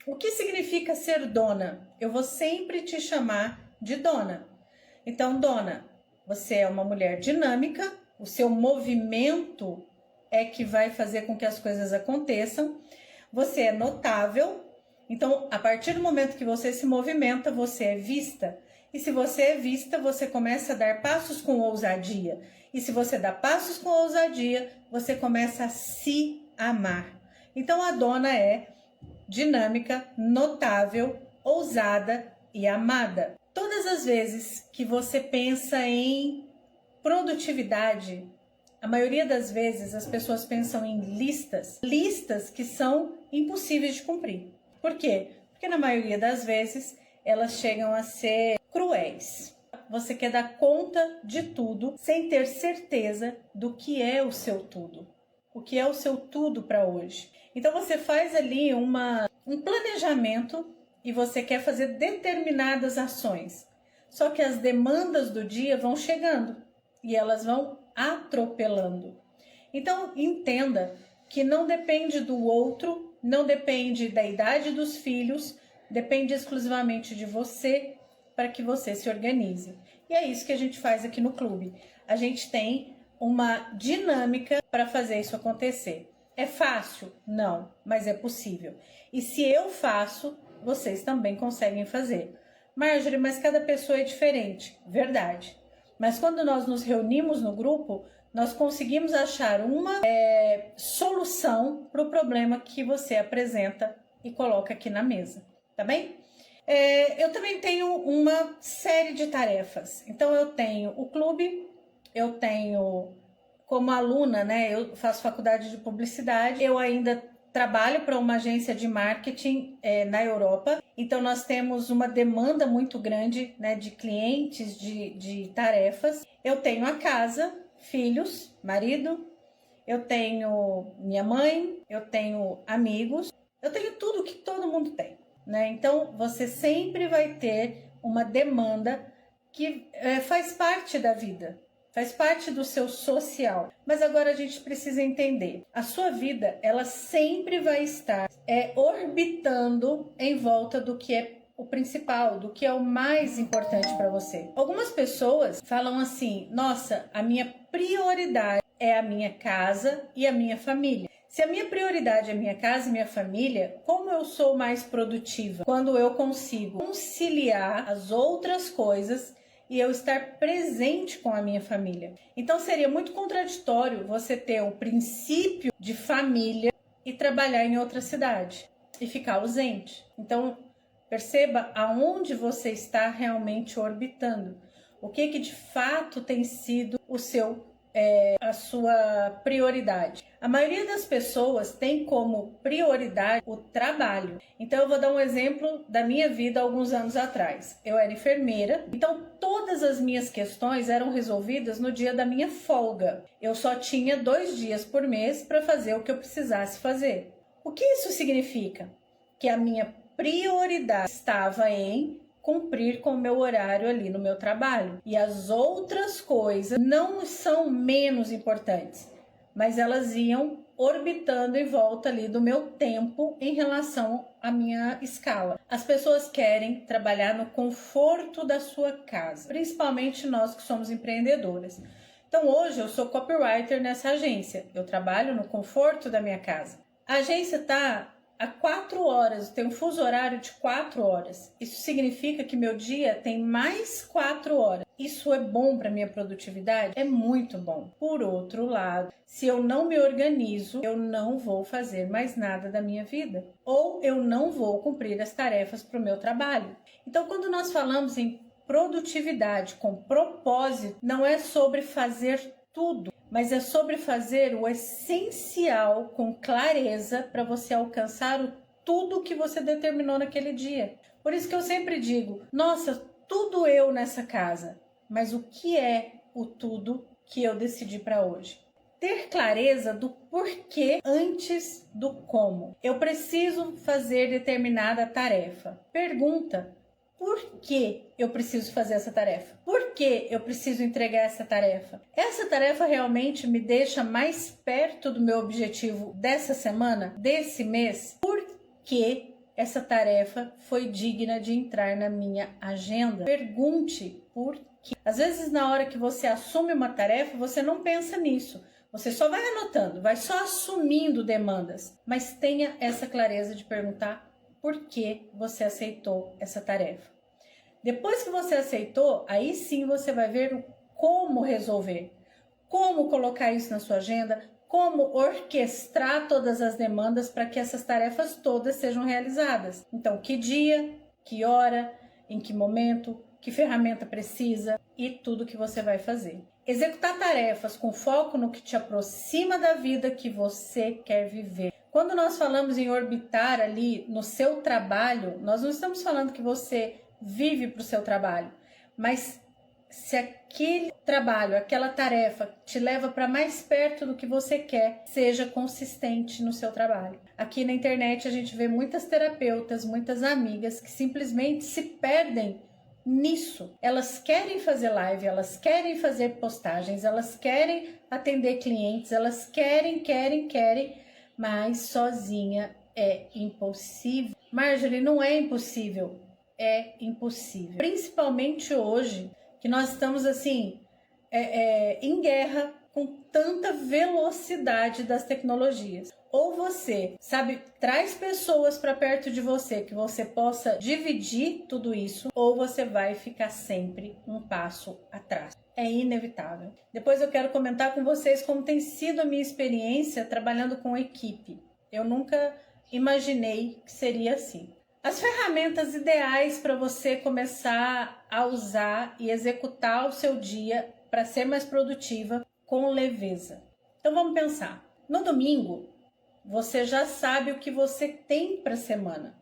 O que significa ser dona? Eu vou sempre te chamar de dona. Então, dona, você é uma mulher dinâmica, o seu movimento é que vai fazer com que as coisas aconteçam. Você é notável, então a partir do momento que você se movimenta, você é vista. E se você é vista, você começa a dar passos com ousadia. E se você dá passos com ousadia, você começa a se amar. Então a dona é dinâmica, notável, ousada e amada. Todas as vezes que você pensa em produtividade, a maioria das vezes as pessoas pensam em listas que são impossíveis de cumprir. Por quê? Porque na maioria das vezes elas chegam a ser cruéis. Você quer dar conta de tudo sem ter certeza do que é o seu tudo. O que é o seu tudo para hoje. Então você faz ali um planejamento e você quer fazer determinadas ações. Só que as demandas do dia vão chegando e elas vão atropelando. Então entenda que não depende do outro, não depende da idade dos filhos, depende exclusivamente de você para que você se organize. E é isso que a gente faz aqui no clube. A gente tem uma dinâmica para fazer isso acontecer. É fácil? Não, mas é possível. E se eu faço, vocês também conseguem fazer. Marjorie, mas cada pessoa é diferente. Verdade. Mas quando nós nos reunimos no grupo, nós conseguimos achar uma solução para o problema que você apresenta e coloca aqui na mesa. Tá bem? Eu também tenho uma série de tarefas. Então eu tenho o clube, eu tenho como aluna, né? Eu faço faculdade de publicidade, eu ainda trabalho para uma agência de marketing na Europa. Então nós temos uma demanda muito grande, né, de clientes, de tarefas. Eu tenho a casa, filhos, marido, eu tenho minha mãe, eu tenho amigos, eu tenho tudo que todo mundo tem, né? Então você sempre vai ter uma demanda que faz parte da vida. Faz parte do seu social. Mas agora a gente precisa entender. A sua vida, ela sempre vai estar orbitando em volta do que é o principal, do que é o mais importante para você. Algumas pessoas falam assim: nossa, a minha prioridade é a minha casa e a minha família. Se a minha prioridade é a minha casa e minha família, como eu sou mais produtiva? Quando eu consigo conciliar as outras coisas e eu estar presente com a minha família. Então seria muito contraditório você ter um princípio de família e trabalhar em outra cidade e ficar ausente. Então perceba aonde você está realmente orbitando. O que de fato tem sido a sua prioridade. A maioria das pessoas tem como prioridade o trabalho. Então eu vou dar um exemplo da minha vida alguns anos atrás. Eu era enfermeira, então todas as minhas questões eram resolvidas no dia da minha folga. Eu só tinha 2 dias por mês para fazer o que eu precisasse fazer. O que isso significa? Que a minha prioridade estava em cumprir com o meu horário ali no meu trabalho. E as outras coisas não são menos importantes, mas elas iam orbitando em volta ali do meu tempo em relação à minha escala. As pessoas querem trabalhar no conforto da sua casa, principalmente nós que somos empreendedoras. Então hoje eu sou copywriter nessa agência, eu trabalho no conforto da minha casa. A agência está a 4 horas, tem um fuso horário de 4 horas. Isso significa que meu dia tem mais 4 horas. Isso é bom para minha produtividade? É muito bom. Por outro lado, se eu não me organizo, eu não vou fazer mais nada da minha vida. Ou eu não vou cumprir as tarefas para o meu trabalho. Então, quando nós falamos em produtividade com propósito, não é sobre fazer tudo, mas é sobre fazer o essencial com clareza para você alcançar tudo que você determinou naquele dia. Por isso que eu sempre digo, nossa, tudo eu nessa casa, mas o que é o tudo que eu decidi para hoje? Ter clareza do porquê antes do como. Eu preciso fazer determinada tarefa. Pergunta: por que eu preciso fazer essa tarefa? Por que eu preciso entregar essa tarefa? Essa tarefa realmente me deixa mais perto do meu objetivo dessa semana, desse mês? Por que essa tarefa foi digna de entrar na minha agenda? Pergunte por quê. Às vezes, na hora que você assume uma tarefa, você não pensa nisso. Você só vai anotando, vai só assumindo demandas. Mas tenha essa clareza de perguntar por que você aceitou essa tarefa. Depois que você aceitou, aí sim você vai ver como resolver. Como colocar isso na sua agenda, como orquestrar todas as demandas para que essas tarefas todas sejam realizadas. Então, que dia, que hora, em que momento, que ferramenta precisa e tudo que você vai fazer. Executar tarefas com foco no que te aproxima da vida que você quer viver. Quando nós falamos em orbitar ali no seu trabalho, nós não estamos falando que você vive para o seu trabalho, mas se aquele trabalho, aquela tarefa te leva para mais perto do que você quer, seja consistente no seu trabalho. Aqui na internet a gente vê muitas terapeutas, muitas amigas que simplesmente se perdem nisso. Elas querem fazer live, elas querem fazer postagens, elas querem atender clientes, elas querem, mas sozinha é impossível. Marjorie, não é impossível, é impossível. Principalmente hoje, que nós estamos assim, em guerra com tanta velocidade das tecnologias. Ou você, sabe, traz pessoas para perto de você que você possa dividir tudo isso, ou você vai ficar sempre um passo atrás. É inevitável. Depois eu quero comentar com vocês como tem sido a minha experiência trabalhando com equipe. Eu nunca imaginei que seria assim. As ferramentas ideais para você começar a usar e executar o seu dia para ser mais produtiva com leveza. Então vamos pensar. No domingo, você já sabe o que você tem para a semana.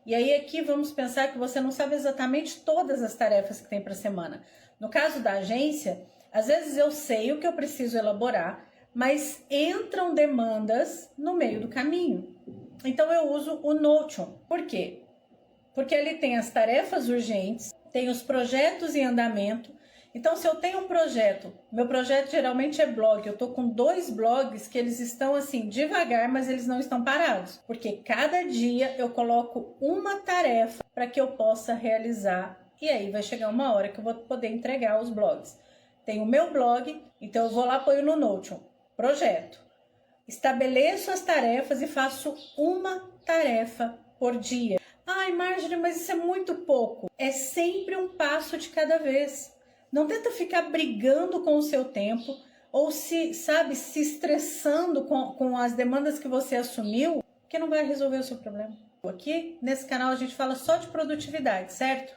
E aí aqui vamos pensar que você não sabe exatamente todas as tarefas que tem para a semana. No caso da agência, às vezes eu sei o que eu preciso elaborar, mas entram demandas no meio do caminho. Então eu uso o Notion. Por quê? Porque ali tem as tarefas urgentes, tem os projetos em andamento. Então, se eu tenho um projeto, meu projeto geralmente é blog, eu tô com 2 blogs que eles estão assim, devagar, mas eles não estão parados. Porque cada dia eu coloco uma tarefa para que eu possa realizar. E aí vai chegar uma hora que eu vou poder entregar os blogs. Tem o meu blog, então eu vou lá, ponho no Notion, projeto. Estabeleço as tarefas e faço uma tarefa por dia. Ai, Marjorie, mas isso é muito pouco. É sempre um passo de cada vez. Não tenta ficar brigando com o seu tempo ou se estressando com as demandas que você assumiu, que não vai resolver o seu problema. Aqui, nesse canal, a gente fala só de produtividade, certo?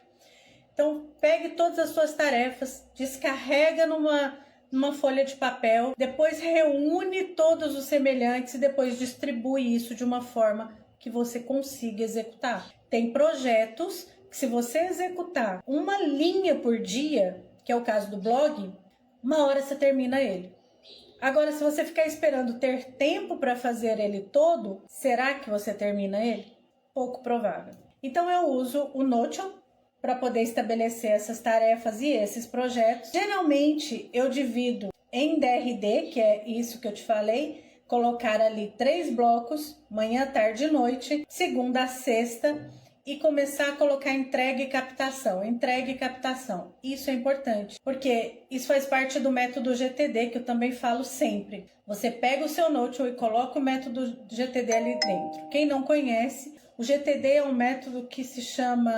Então, pegue todas as suas tarefas, descarrega numa folha de papel, depois reúne todos os semelhantes e depois distribui isso de uma forma que você consiga executar. Tem projetos que, se você executar uma linha por dia, que é o caso do blog, uma hora você termina ele. Agora, se você ficar esperando ter tempo para fazer ele todo, será que você termina ele? Pouco provável. Então eu uso o Notion para poder estabelecer essas tarefas e esses projetos. Geralmente eu divido em DRD, que é isso que eu te falei, colocar ali 3 blocos, manhã, tarde e noite, segunda a sexta, e começar a colocar entrega e captação. Entrega e captação. Isso é importante, porque isso faz parte do método GTD, que eu também falo sempre. Você pega o seu Notion e coloca o método GTD ali dentro. Quem não conhece, o GTD é um método que se chama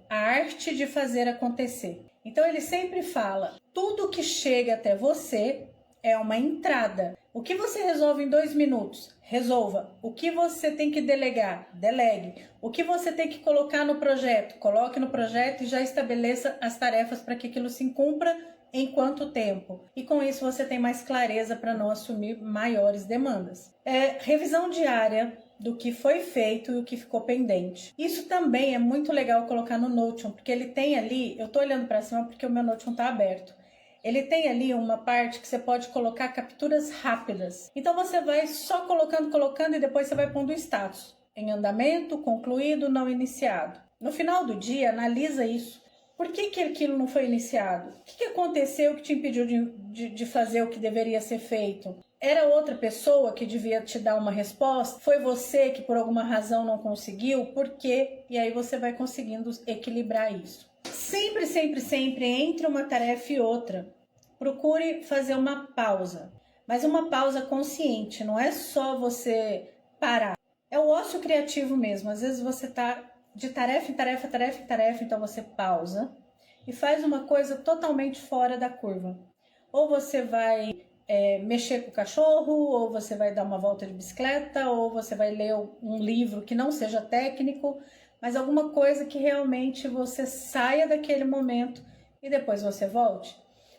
a arte de fazer acontecer. Então ele sempre fala, tudo que chega até você é uma entrada. O que você resolve em 2 minutos? Resolva. O que você tem que delegar? Delegue. O que você tem que colocar no projeto? Coloque no projeto e já estabeleça as tarefas para que aquilo se cumpra em quanto tempo. E com isso você tem mais clareza para não assumir maiores demandas. Revisão diária do que foi feito e o que ficou pendente. Isso também é muito legal colocar no Notion, porque ele tem ali, eu estou olhando para cima porque o meu Notion está aberto. Ele tem ali uma parte que você pode colocar capturas rápidas. Então você vai só colocando e depois você vai pondo o status. Em andamento, concluído, não iniciado. No final do dia, analisa isso. Por que aquilo não foi iniciado? O que aconteceu que te impediu de fazer o que deveria ser feito? Era outra pessoa que devia te dar uma resposta? Foi você que por alguma razão não conseguiu? Por quê? E aí você vai conseguindo equilibrar isso. Sempre, sempre, sempre, entre uma tarefa e outra, procure fazer uma pausa. Mas uma pausa consciente, não é só você parar. É o ócio criativo mesmo. Às vezes você tá de tarefa em tarefa, tarefa em tarefa, então você pausa e faz uma coisa totalmente fora da curva. Ou você vai mexer com o cachorro, ou você vai dar uma volta de bicicleta, ou você vai ler um livro que não seja técnico, mas alguma coisa que realmente você saia daquele momento e depois você volte.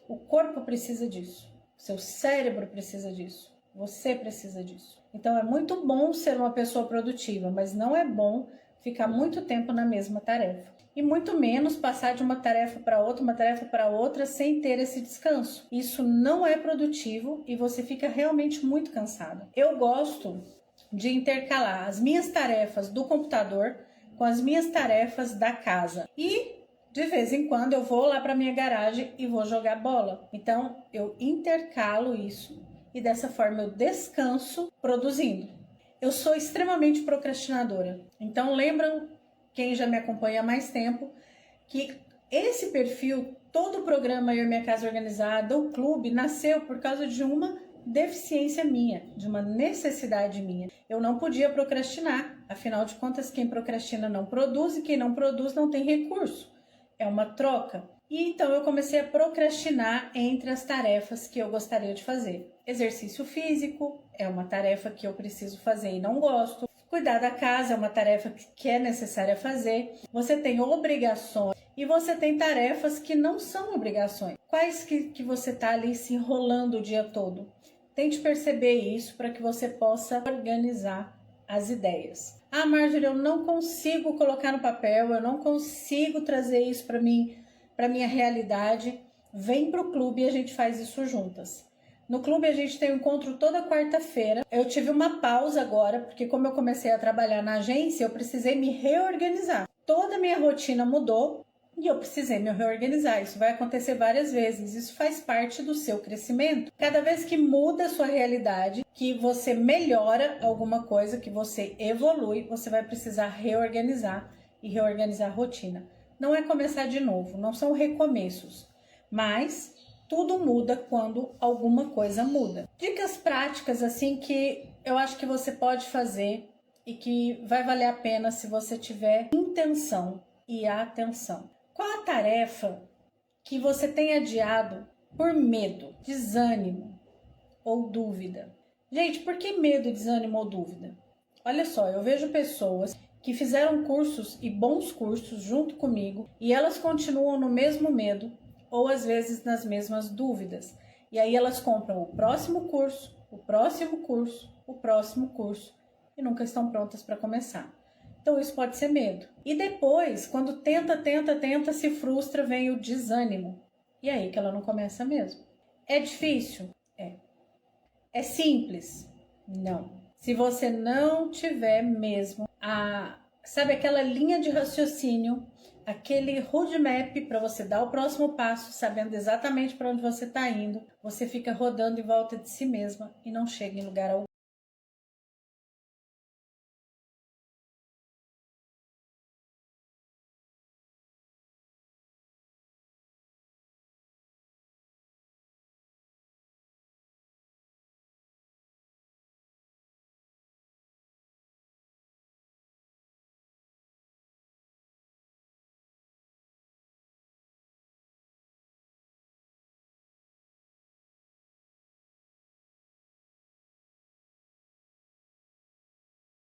O corpo precisa disso, seu cérebro precisa disso, você precisa disso. Então é muito bom ser uma pessoa produtiva, mas não é bom ficar muito tempo na mesma tarefa. E muito menos passar de uma tarefa para outra, uma tarefa para outra, sem ter esse descanso. Isso não é produtivo e você fica realmente muito cansado. Eu gosto de intercalar as minhas tarefas do computador com as minhas tarefas da casa. E de vez em quando eu vou lá para minha garagem e vou jogar bola. Então eu intercalo isso e dessa forma eu descanso produzindo. Eu sou extremamente procrastinadora. Então lembram, quem já me acompanha há mais tempo, que esse perfil, todo o programa Eu e Minha Casa Organizada, o clube, nasceu por causa de uma deficiência minha, de uma necessidade minha. Eu não podia procrastinar, afinal de contas, quem procrastina não produz e quem não produz não tem recurso. É uma troca. E então eu comecei a procrastinar entre as tarefas que eu gostaria de fazer. Exercício físico é uma tarefa que eu preciso fazer e não gosto. Cuidar da casa é uma tarefa que é necessária fazer. Você tem obrigações e você tem tarefas que não são obrigações. Quais que você está ali se enrolando o dia todo? Tente perceber isso para que você possa organizar as ideias. Ah, Marjorie, eu não consigo colocar no papel, eu não consigo trazer isso para minha realidade. Vem para o clube e a gente faz isso juntas. No clube a gente tem um encontro toda quarta-feira. Eu tive uma pausa agora, porque como eu comecei a trabalhar na agência, eu precisei me reorganizar. Toda a minha rotina mudou e eu precisei me reorganizar. Isso vai acontecer várias vezes. Isso faz parte do seu crescimento. Cada vez que muda a sua realidade, que você melhora alguma coisa, que você evolui, você vai precisar reorganizar e reorganizar a rotina. Não é começar de novo, não são recomeços, mas tudo muda quando alguma coisa muda. Dicas práticas assim que eu acho que você pode fazer e que vai valer a pena se você tiver intenção e atenção. Qual a tarefa que você tem adiado por medo, desânimo ou dúvida? Gente, por que medo, desânimo ou dúvida? Olha só, eu vejo pessoas que fizeram cursos e bons cursos junto comigo e elas continuam no mesmo medo ou às vezes nas mesmas dúvidas. E aí elas compram o próximo curso, o próximo curso, o próximo curso e nunca estão prontas para começar. Então isso pode ser medo. E depois, quando tenta, se frustra, vem o desânimo. E aí que ela não começa mesmo. É difícil? É. É simples? Não. Se você não tiver mesmo sabe, aquela linha de raciocínio, aquele roadmap para você dar o próximo passo, sabendo exatamente para onde você está indo, você fica rodando em volta de si mesma e não chega em lugar algum.